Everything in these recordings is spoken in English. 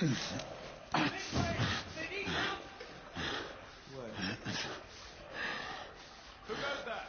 Who goes there?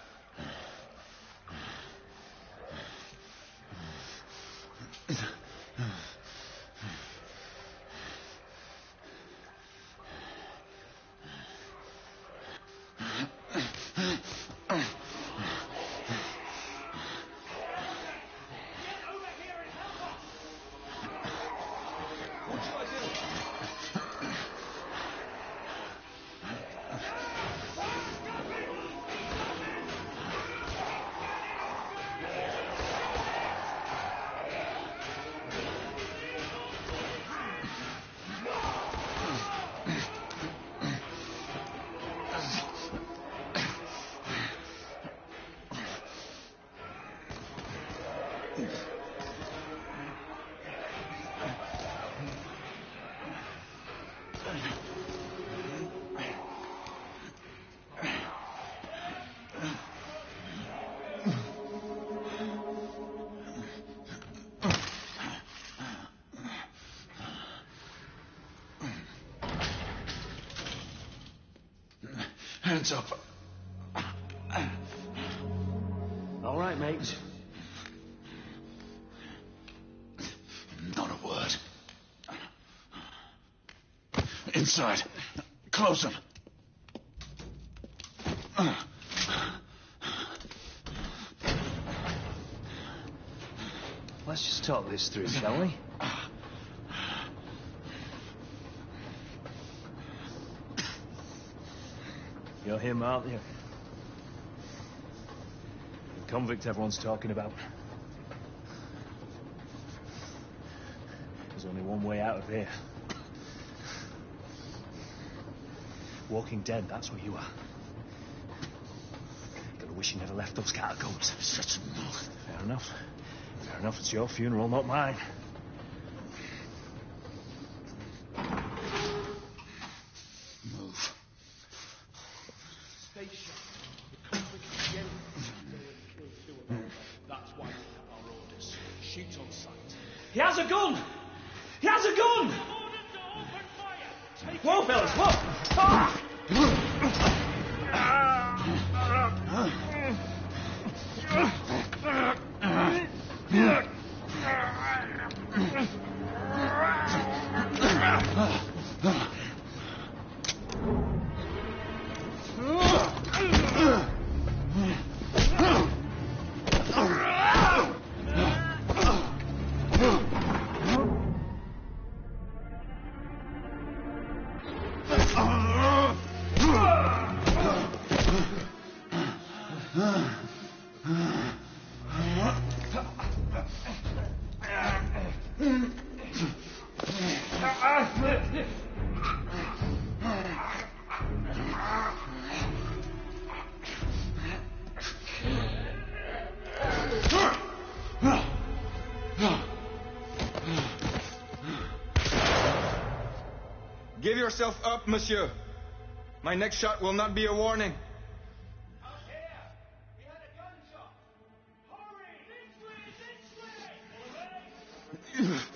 Hands up. All right, mate. Not a word. Inside. Close them. Let's just talk this through, shall we? You're him, aren't you? The convict everyone's talking about. There's only one way out of here. Walking Dead, that's what you are. Gotta wish you never left those catacombs. Shut your mouth. Fair enough. Fair enough, it's your funeral, not mine. Move. Stay shut. The convicts again. Kill two of them. That's why we have our orders. Shoot on sight. He has a gun! He has a gun! Orders to open fire! Take Whoa, fellas, whoa! Ah! Give yourself up, monsieur. My next shot will not be a warning. Out here! We had a gunshot! Hurry! This way! This way!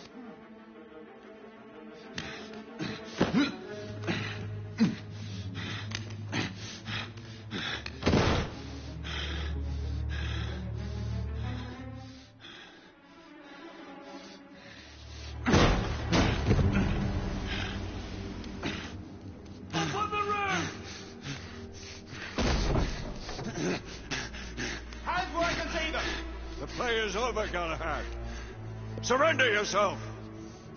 Play's over, Galahad. Surrender yourself.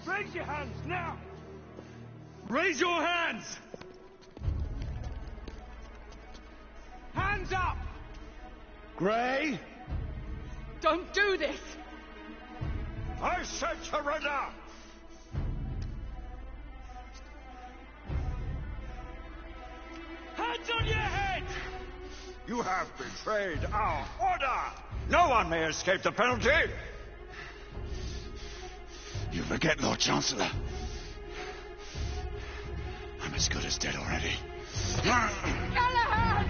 Raise your hands now! Raise your hands! Hands up! Gray, Don't do this! I said surrender! Hands on your head! You have betrayed our order! No one may escape the penalty! You forget, Lord Chancellor. I'm as good as dead already. Galahad!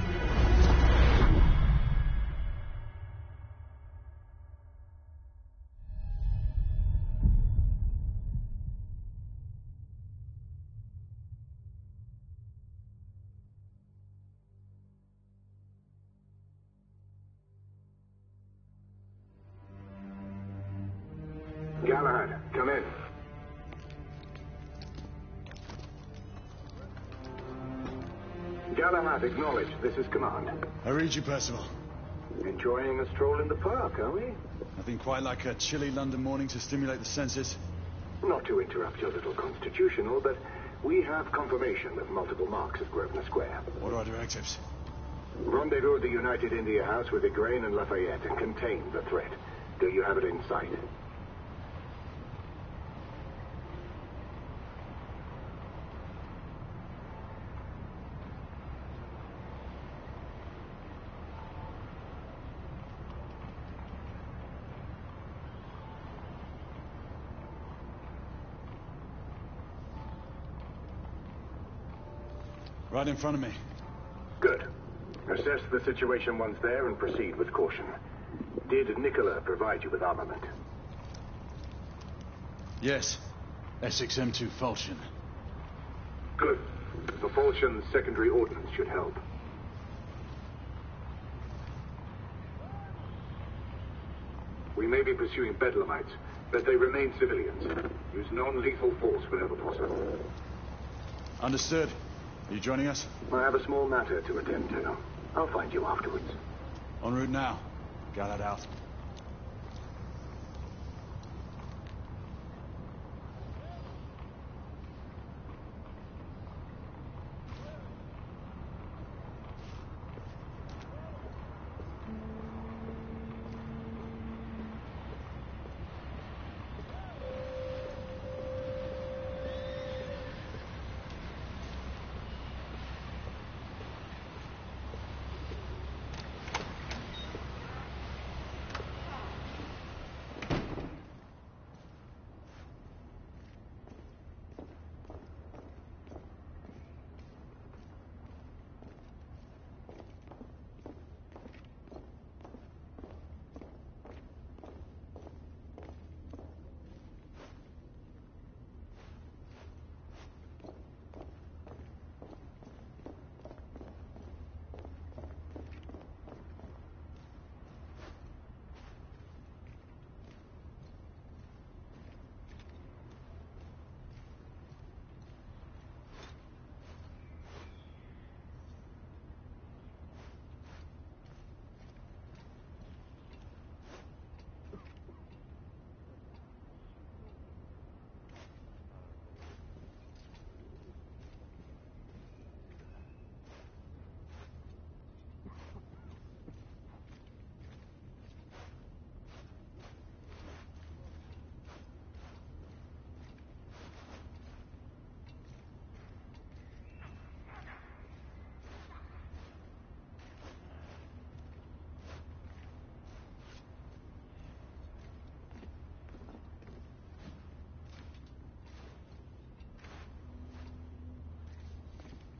Galahad, come in. Galahad, acknowledge. This is command. I read you, Percival. Enjoying a stroll in the park, are we? Nothing quite like a chilly London morning to stimulate the senses. Not to interrupt your little constitutional, but we have confirmation of multiple marks at Grosvenor Square. What are our directives? Rendezvous at the United India House with Igraine and Lafayette and contain the threat. Do you have it in sight? Right in front of me. Good. Assess the situation once there and proceed with caution. Did Nicola provide you with armament? Yes. Essex M2 Falchion. Good. The Falchion's secondary ordnance should help. We may be pursuing Bedlamites, but they remain civilians. Use non-lethal force whenever possible. Understood. Are you joining us? I have a small matter to attend to. I'll find you afterwards. En route now. Galahad out.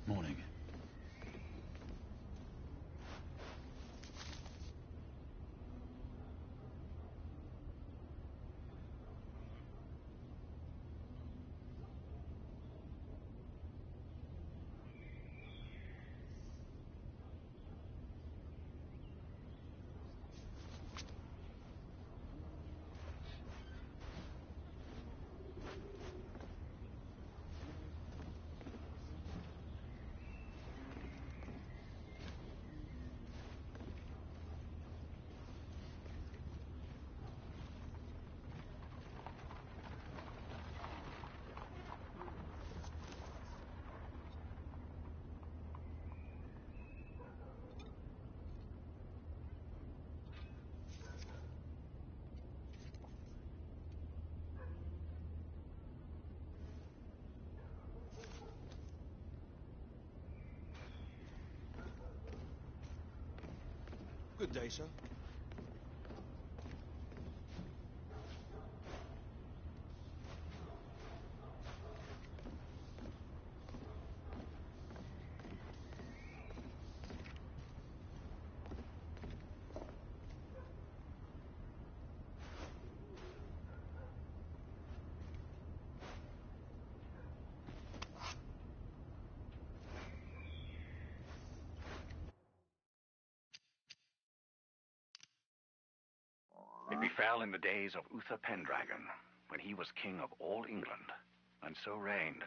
Morning. Good day, sir. It befell in the days of Uther Pendragon when he was king of all England, and so reigned,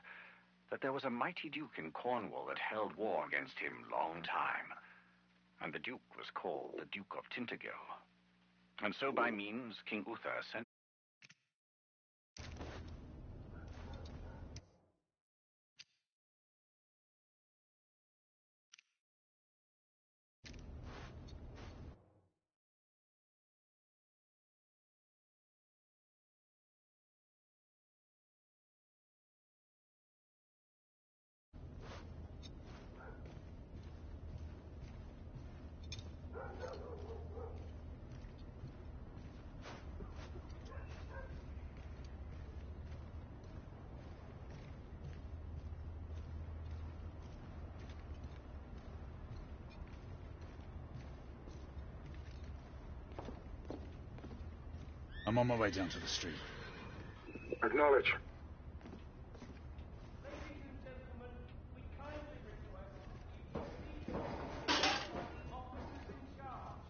that there was a mighty duke in Cornwall that held war against him long time. And the duke was called the Duke of Tintagel. And so by means King Uther sent... I'm on my way down to the street. Acknowledge. Ladies and gentlemen, we kindly request you proceed to officers in charge.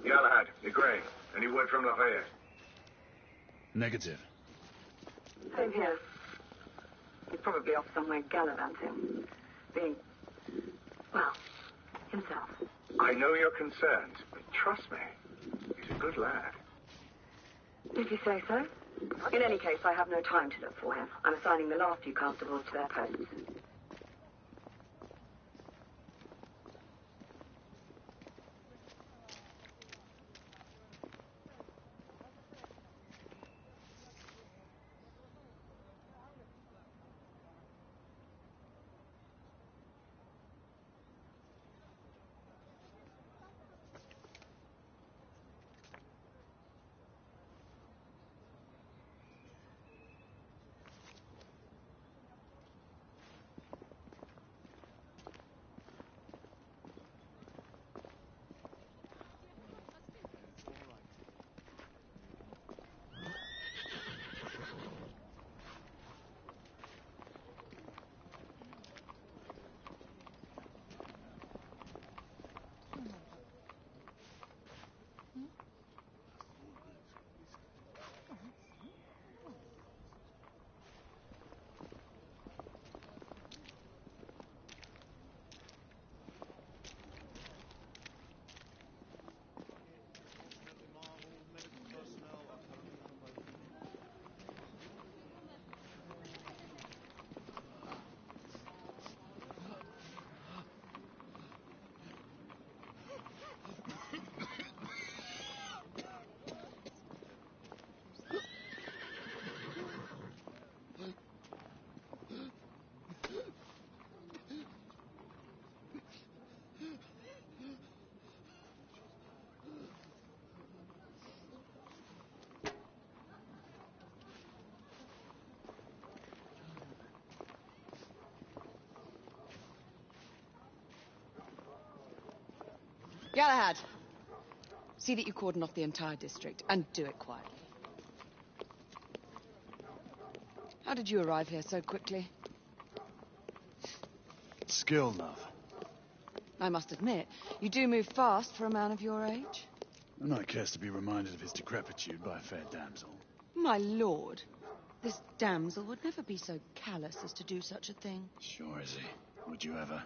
Galahad, Igraine, any word from Lafayette? Negative. Same here. He's probably off somewhere gallivanting. Being, well, himself. I know you're concerned, but trust me, he's a good lad. If you say so. In any case, I have no time to look for him. I'm assigning the last few constables to their posts. Galahad, see that you cordon off the entire district, and do it quietly. How did you arrive here so quickly? Skill, love. I must admit, you do move fast for a man of your age. A knight cares to be reminded of his decrepitude by a fair damsel. My lord, this damsel would never be so callous as to do such a thing. Sure is he. Would you ever?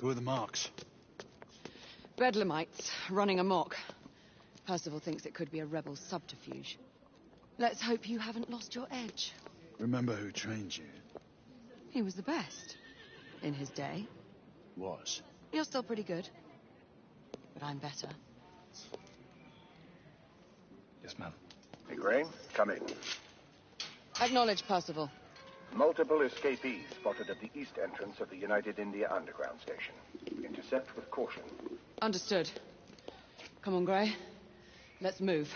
Who are the marks? Bedlamites, running amok. Percival thinks it could be a rebel subterfuge. Let's hope you haven't lost your edge. Remember who trained you? He was the best. In his day. Was. You're still pretty good. But I'm better. Yes, ma'am. Hey, Gray, come in. Acknowledge, Percival. Multiple escapees spotted at the east entrance of the United India Underground Station. Intercept with caution. Understood. Come on, Gray. Let's move.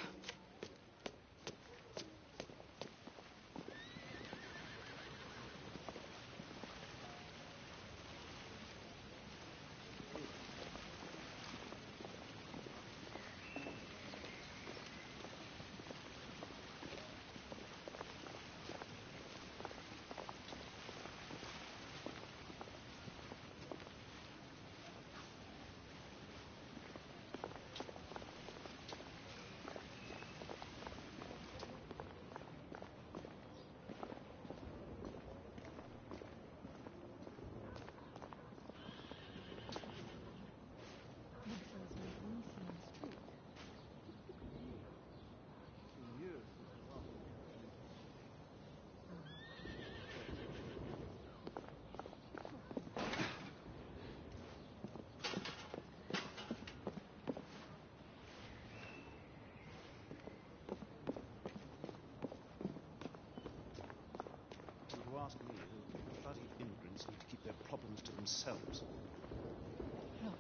Ask me, the bloody immigrants need to keep their problems to themselves. Look.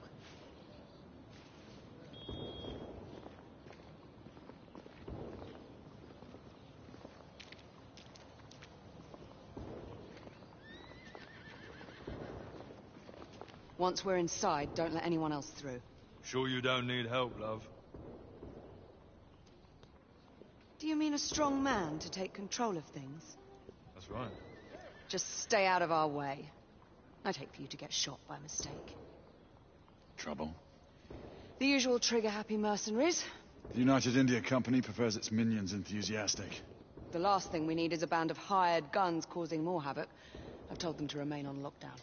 Once we're inside, don't let anyone else through. Sure you don't need help, love? Do you mean a strong man to take control of things? That's right. Just stay out of our way. I'd hate for you to get shot by mistake. Trouble? The usual trigger-happy mercenaries. The United India Company prefers its minions enthusiastic. The last thing we need is a band of hired guns causing more havoc. I've told them to remain on lockdown.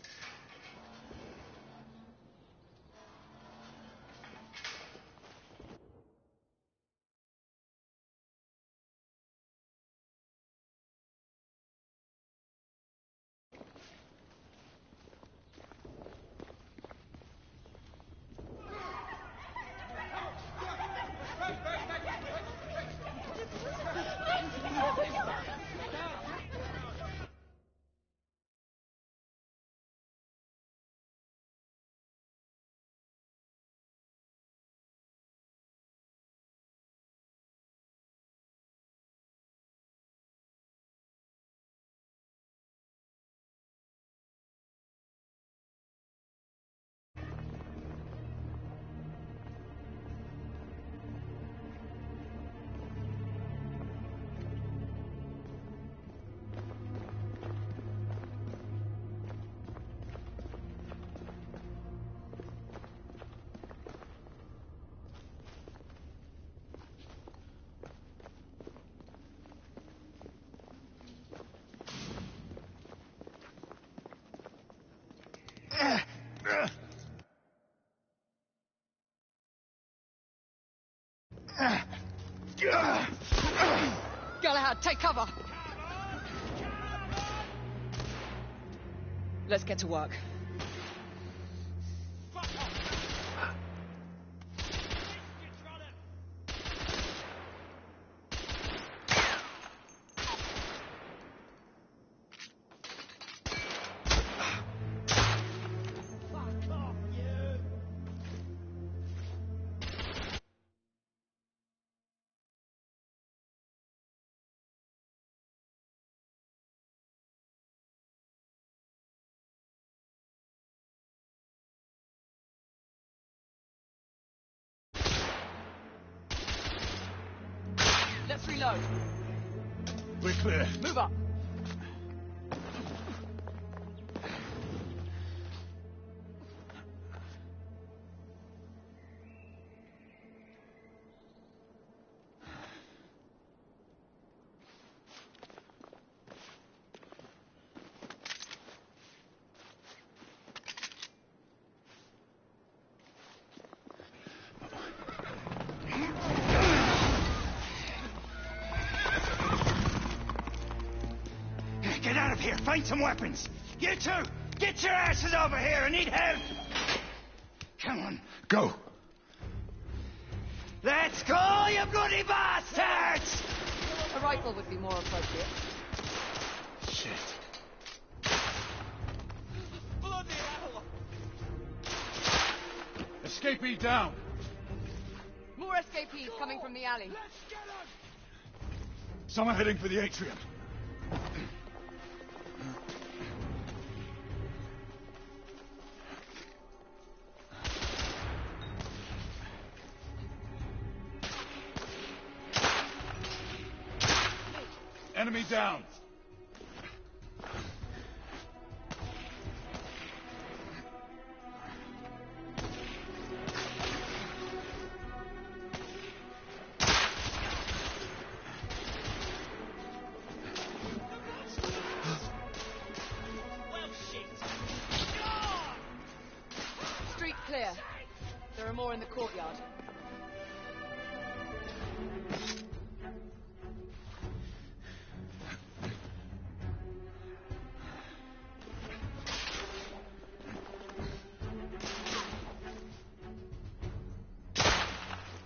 Galahad, take cover! Let's get to work. Let's reload. We're clear. Move up. Get out of here! Find some weapons! You two! Get your asses over here! I need help! Come on. Go! Let's go, you bloody bastards! A rifle would be more appropriate. Shit. Bloody hell! Escapee down! More escapees coming from the alley. Let's get him! Someone heading for the atrium. Enemy down! Well, shit! Street clear. There are more in the courtyard.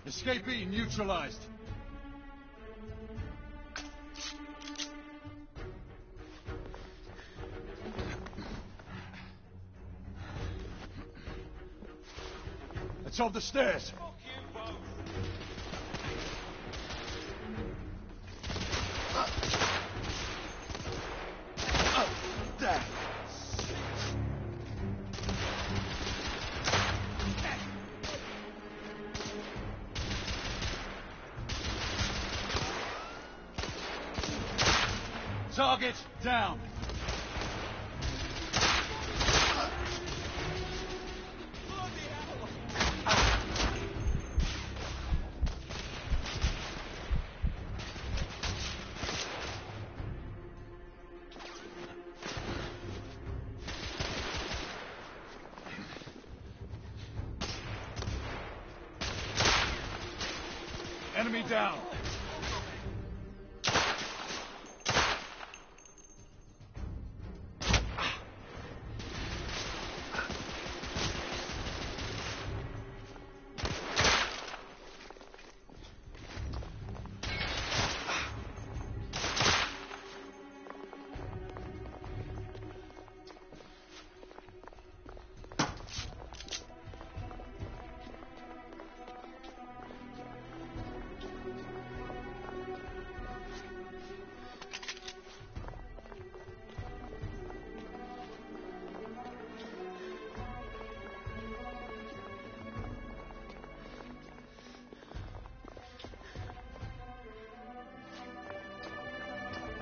Escapee neutralized. It's off the stairs. Fuck you both! There. Target down. Bloody hell! Enemy down.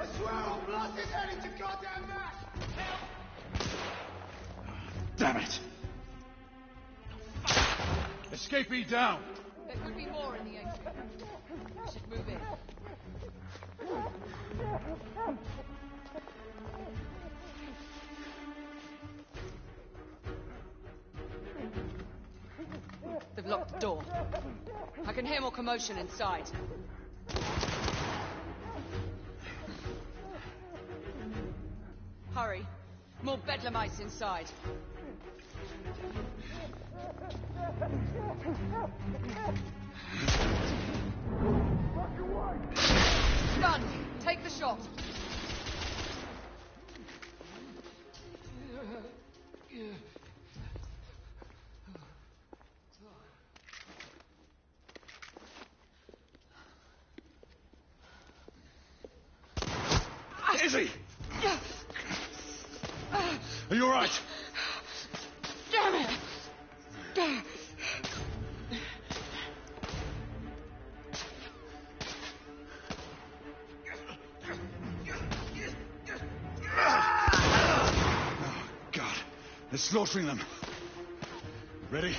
I swear I'll blast his head into goddamn mash! Help! Damn it. Escapee down. There could be more in the atrium. We should move in. They've locked the door. I can hear more commotion inside. Hurry. More bedlamites inside. Gun! Take the shot! Izzy! Are you all right? Damn it! Oh, God. They're slaughtering them. Ready?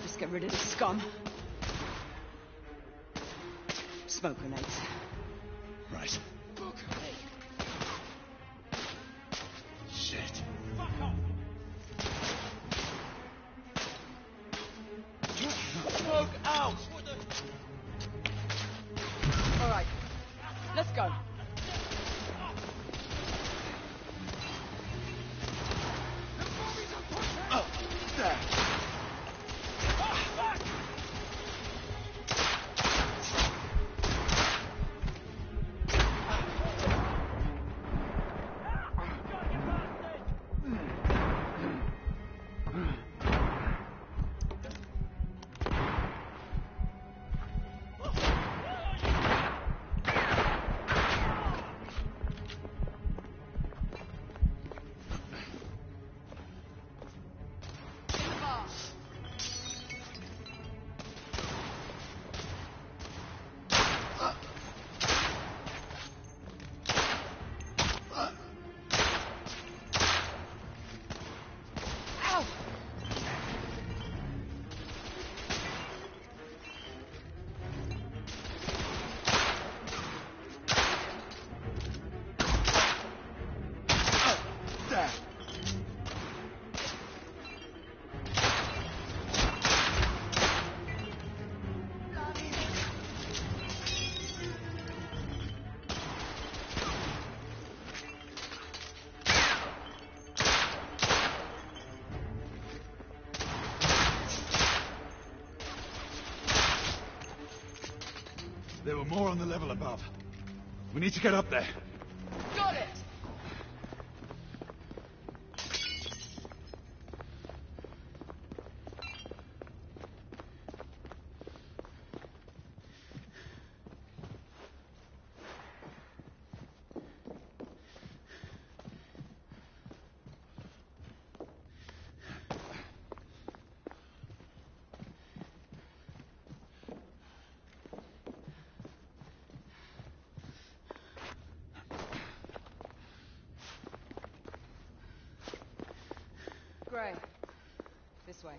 Just get rid of the scum. Smoke grenades. Right. Shit. Fuck off! Smoke out! All right. Let's go. Oh, there. There were more on the level above. We need to get up there. Got it! Gray. This way.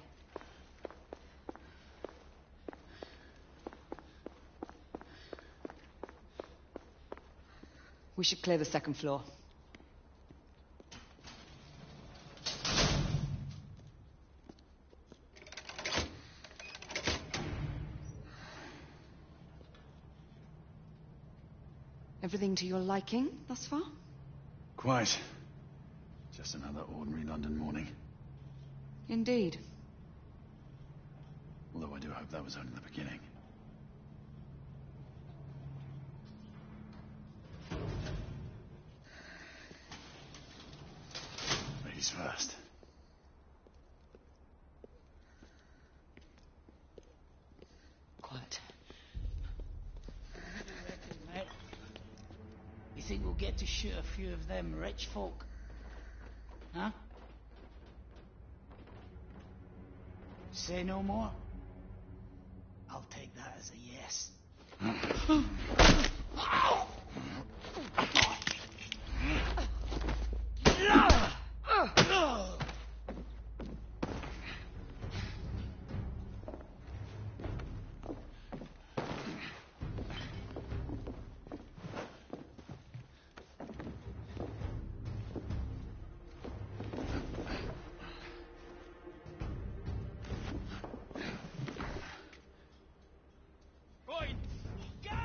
We should clear the second floor. Everything to your liking thus far? Quite. Just another ordinary London morning. Indeed. Although I do hope that was only the beginning. Ladies first. Quiet. What do you reckon, mate? You think we'll get to shoot a few of them rich folk? Huh? Say no more? I'll take that as a yes.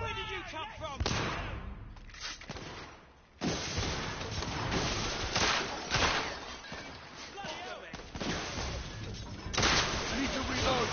Where did you come from? I need to reload.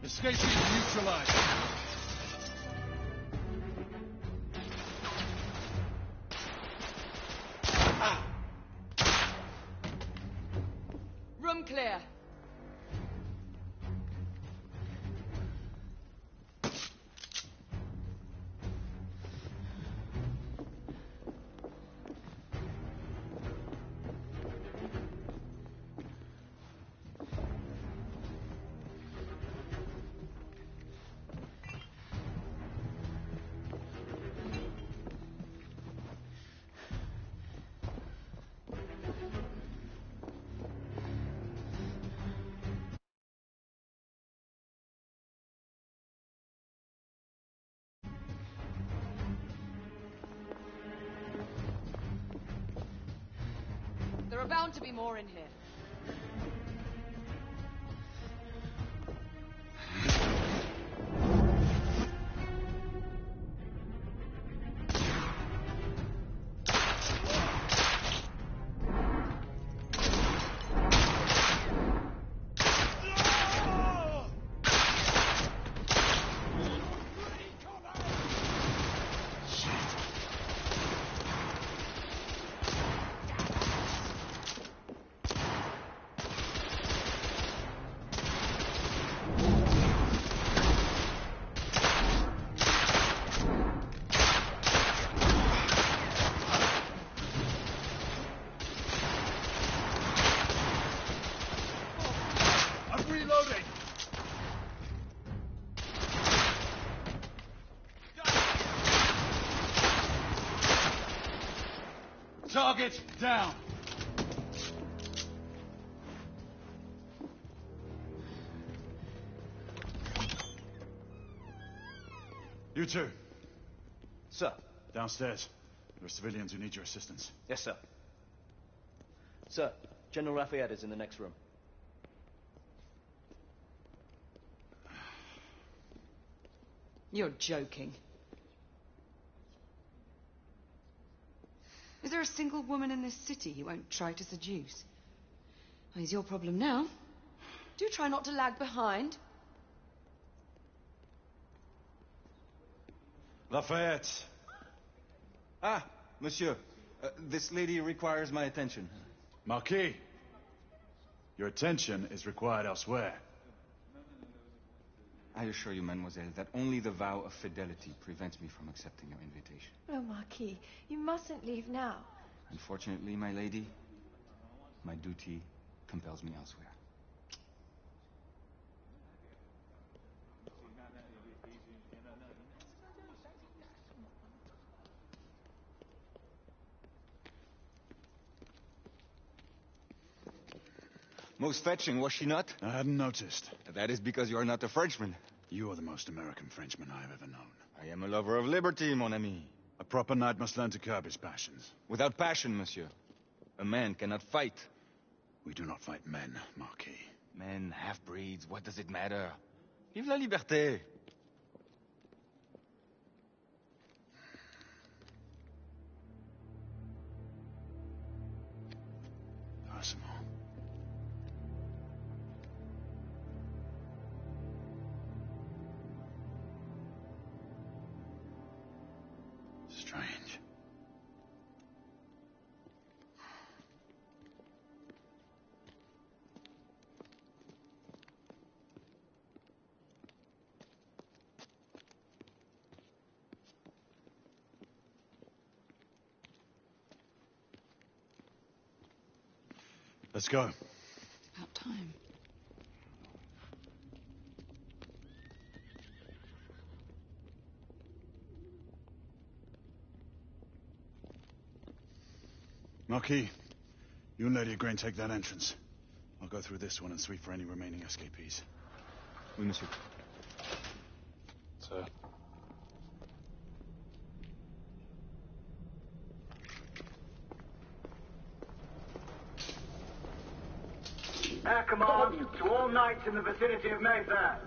Escaping neutralized. Room clear. There are bound to be more in here. Target down. You two. Sir. Downstairs. There are civilians who need your assistance. Yes, sir. Sir, General Lafayette is in the next room. You're joking. Is there a single woman in this city you won't try to seduce? Well, it's your problem now. Do try not to lag behind. Lafayette. Ah, monsieur. This lady requires my attention. Marquis. Your attention is required elsewhere. I assure you, mademoiselle, that only the vow of fidelity prevents me from accepting your invitation. Oh, Marquis, you mustn't leave now. Unfortunately, my lady, my duty compels me elsewhere. Most fetching, was she not? I hadn't noticed. That is because you are not a Frenchman. You are the most American Frenchman I have ever known. I am a lover of liberty, mon ami. A proper knight must learn to curb his passions. Without passion, monsieur, a man cannot fight. We do not fight men, Marquis. Men, half-breeds, what does it matter? Vive la liberté! Percival. Strange. Let's go. About time. Marquis, you and Lady Grain take that entrance. I'll go through this one and sweep for any remaining escapees. Oui, monsieur. Sir. Air command to all knights in the vicinity of Mayfair.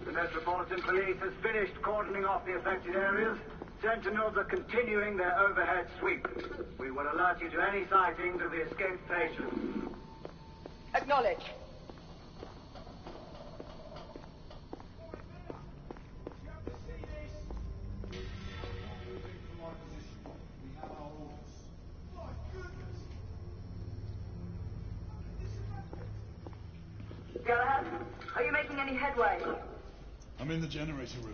The Metropolitan Police has finished cordoning off the affected areas. Sentinels are continuing their overhead sweep. We will alert you to any sightings of the escaped patients. Acknowledge. Galahad, are you making any headway? I'm in the generator room.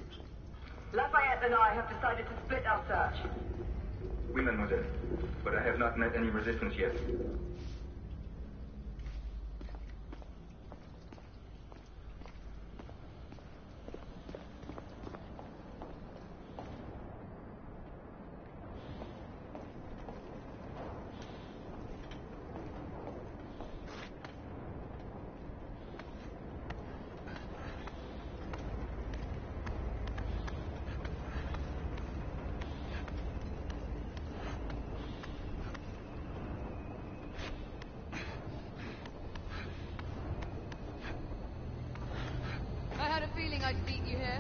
Lafayette and I have decided to split our search. Oui, mademoiselle. But I have not met any resistance yet. I had a feeling I'd beat you here.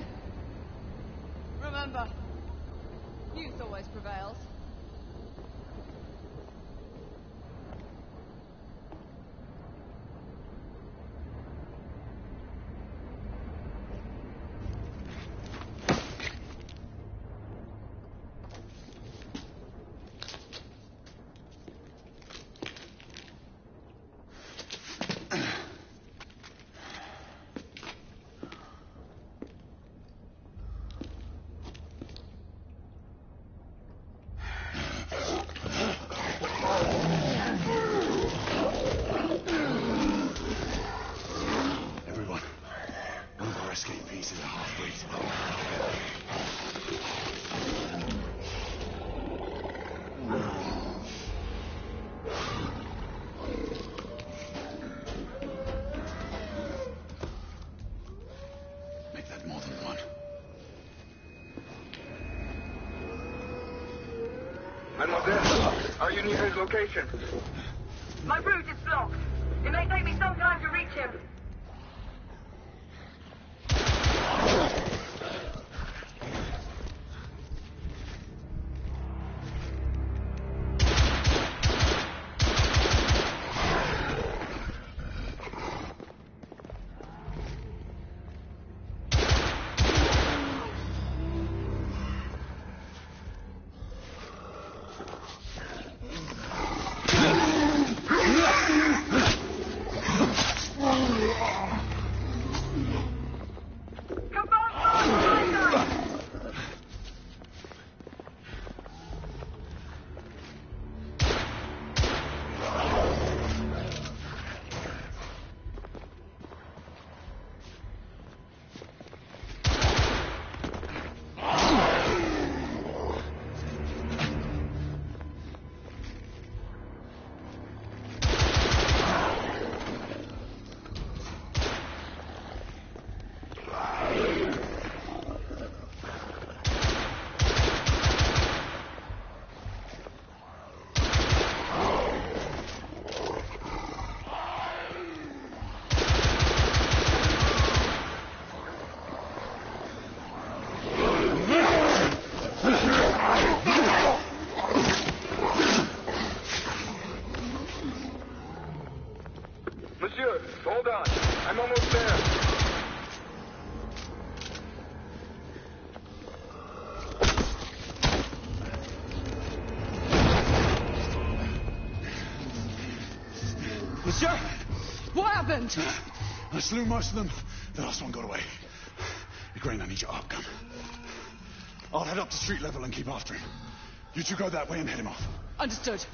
Remember, youth always prevails. Mademoiselle, are you near his location? My route is blocked. It may take me some time to reach him. Monsieur, hold on. I'm almost there. Monsieur! What happened? I slew most of them. The last one got away. Igraine, I need your arc gun. I'll head up to street level and keep after him. You two go that way and head him off. Understood.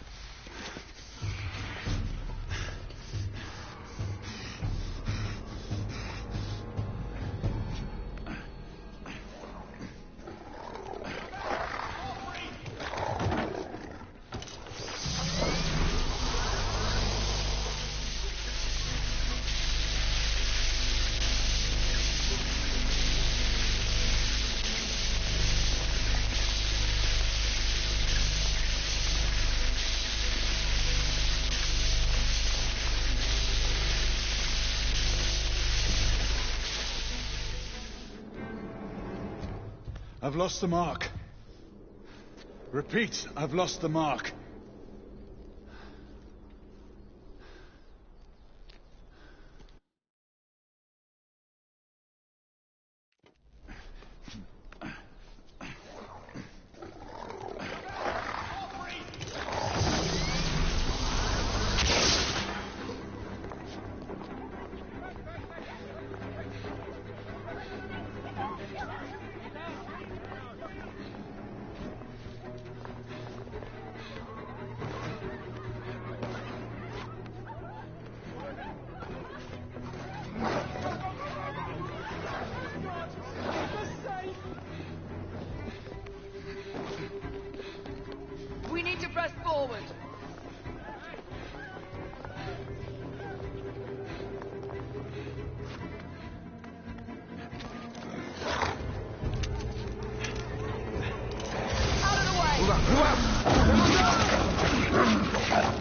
I've lost the mark. Repeat, I've lost the mark. We need to press forward. Out of the way! Move out! Move out! Move out! Move out!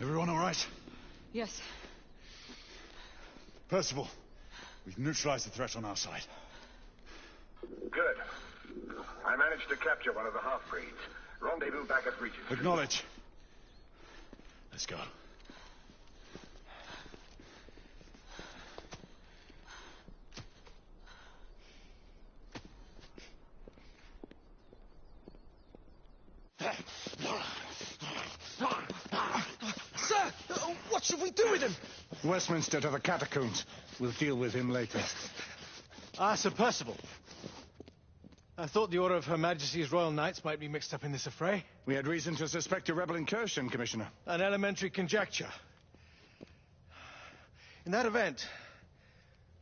Everyone all right? Yes. Percival, we've neutralized the threat on our side. Good. I managed to capture one of the half-breeds. Rendezvous back at Regent. Acknowledge. Let's go. should we do with him? Westminster to the catacombs. We'll deal with him later. Ah, Sir Percival. I thought the Order of Her Majesty's Royal Knights might be mixed up in this affray. We had reason to suspect a rebel incursion, Commissioner. An elementary conjecture. In that event,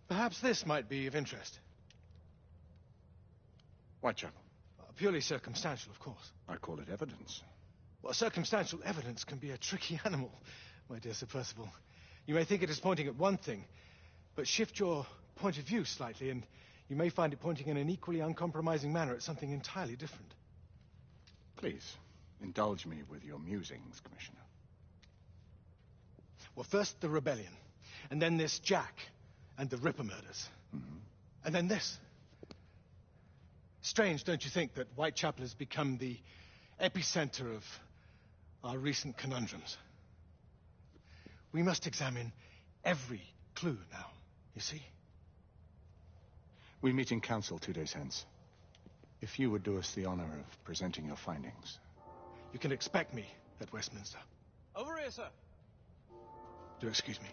perhaps this might be of interest. Whitechapel. Purely circumstantial, of course. I call it evidence. Well, circumstantial evidence can be a tricky animal, my dear Sir Percival. You may think it is pointing at one thing, but shift your point of view slightly, and you may find it pointing in an equally uncompromising manner at something entirely different. Please, indulge me with your musings, Commissioner. Well, first the rebellion, and then this Jack and the Ripper murders. And then this. Strange, don't you think, that Whitechapel has become the epicenter of our recent conundrums? We must examine every clue now, you see? We meet in council 2 days hence. If you would do us the honor of presenting your findings. You can expect me at Westminster. Over here, sir. Do excuse me.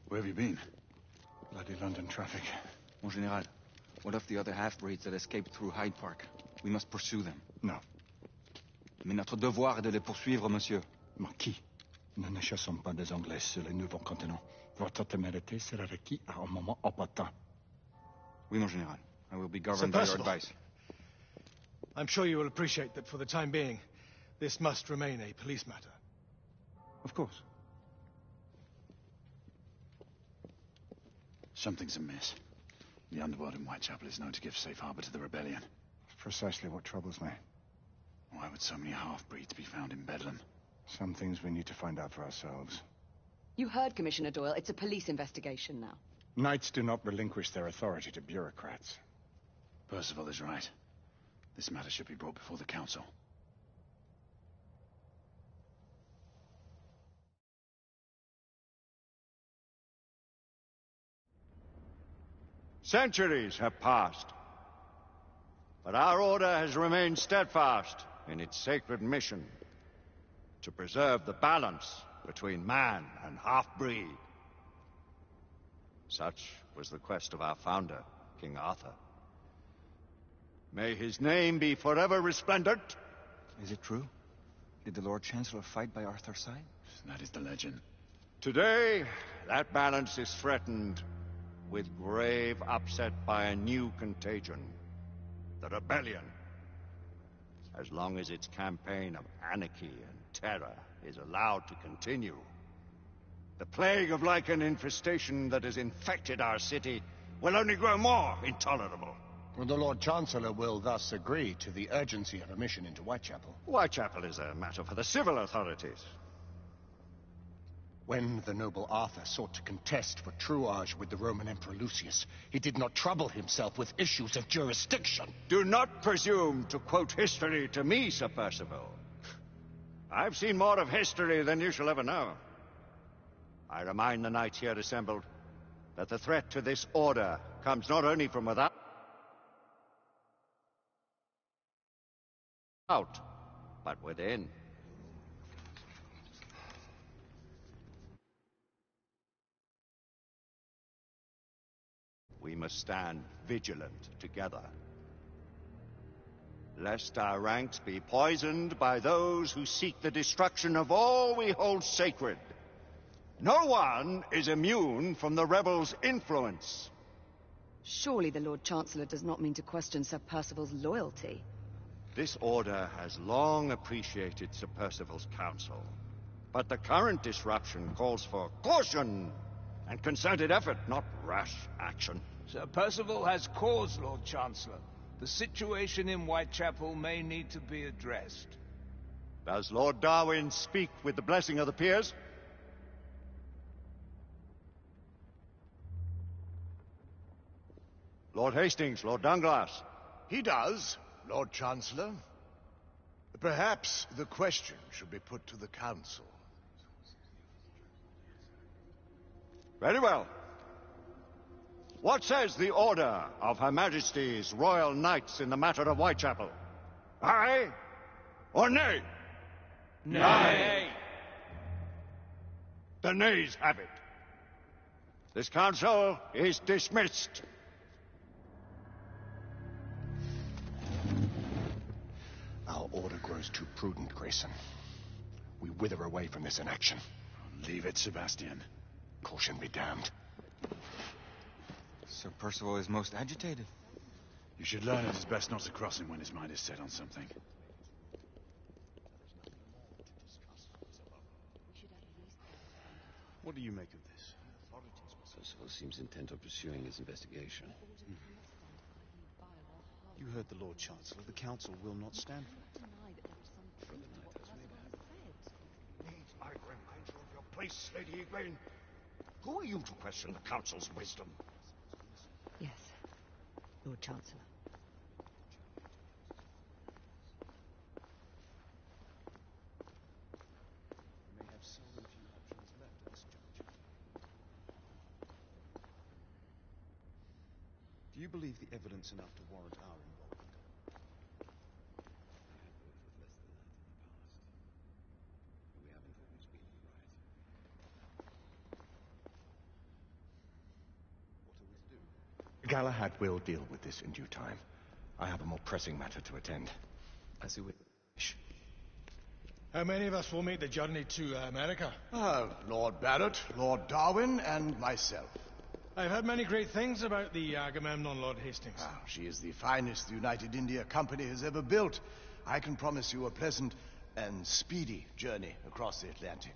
Where have you been? Bloody London traffic. Mon Général, what of the other half-breeds that escaped through Hyde Park? We must pursue them. No. Mais notre devoir est de les poursuivre, monsieur. Marquis, nous ne chassons pas des Anglais sur le nouveau continent. Votre témérité sera requis à un moment opportun. Oui, mon Général. I will be governed by your advice. I'm sure you will appreciate that for the time being, this must remain a police matter. Of course. Something's amiss. The underworld in Whitechapel is known to give safe harbor to the rebellion. Precisely what troubles me. Why would so many half-breeds be found in Bedlam? Some things we need to find out for ourselves. You heard, Commissioner Doyle. It's a police investigation now. Knights do not relinquish their authority to bureaucrats. Percival is right. This matter should be brought before the council. Centuries have passed, but our order has remained steadfast in its sacred mission to preserve the balance between man and half-breed. Such was the quest of our founder, King Arthur. May his name be forever resplendent. Is it true? Did the Lord Chancellor fight by Arthur's side? That is the legend. Today, that balance is threatened with grave upset by a new contagion, the rebellion. As long as its campaign of anarchy and terror is allowed to continue, the plague of lichen infestation that has infected our city will only grow more intolerable. Well, the Lord Chancellor will thus agree to the urgency of a mission into Whitechapel. Whitechapel is a matter for the civil authorities. When the noble Arthur sought to contest for truage with the Roman Emperor Lucius, he did not trouble himself with issues of jurisdiction. Do not presume to quote history to me, Sir Percival. I've seen more of history than you shall ever know. I remind the knights here assembled that the threat to this order comes not only from without, but within. We must stand vigilant together, lest our ranks be poisoned by those who seek the destruction of all we hold sacred. No one is immune from the rebels' influence. Surely the Lord Chancellor does not mean to question Sir Percival's loyalty. This order has long appreciated Sir Percival's counsel, but the current disruption calls for caution and concerted effort, not rash action. Sir Percival has cause, Lord Chancellor. The situation in Whitechapel may need to be addressed. Does Lord Darwin speak with the blessing of the peers? Lord Hastings, Lord Dunglass. He does, Lord Chancellor. Perhaps the question should be put to the Council. Very well. What says the Order of Her Majesty's Royal Knights in the matter of Whitechapel? Aye or nay? Nay. The nays have it. This council is dismissed. Our order grows too prudent, Grayson. We wither away from this inaction. Leave it, Sebastian. Caution be damned. Sir Percival is most agitated. You should learn it is best not to cross him when his mind is set on something. What do you make of this? Percival seems intent on pursuing his investigation. You heard the Lord Chancellor. The Council will not stand for it. I remind you of your place, Lady Egwene. Who are you to question the Council's wisdom? Yes, Lord Chancellor. We may have so few options left at this juncture. Do you believe the evidence enough to warrant our involvement? Galahad will deal with this in due time. I have a more pressing matter to attend. As you wish. How many of us will make the journey to America? Lord Barrett, Lord Darwin, and myself. I've heard many great things about the Agamemnon, Lord Hastings. She is the finest the United India Company has ever built. I can promise you a pleasant and speedy journey across the Atlantic.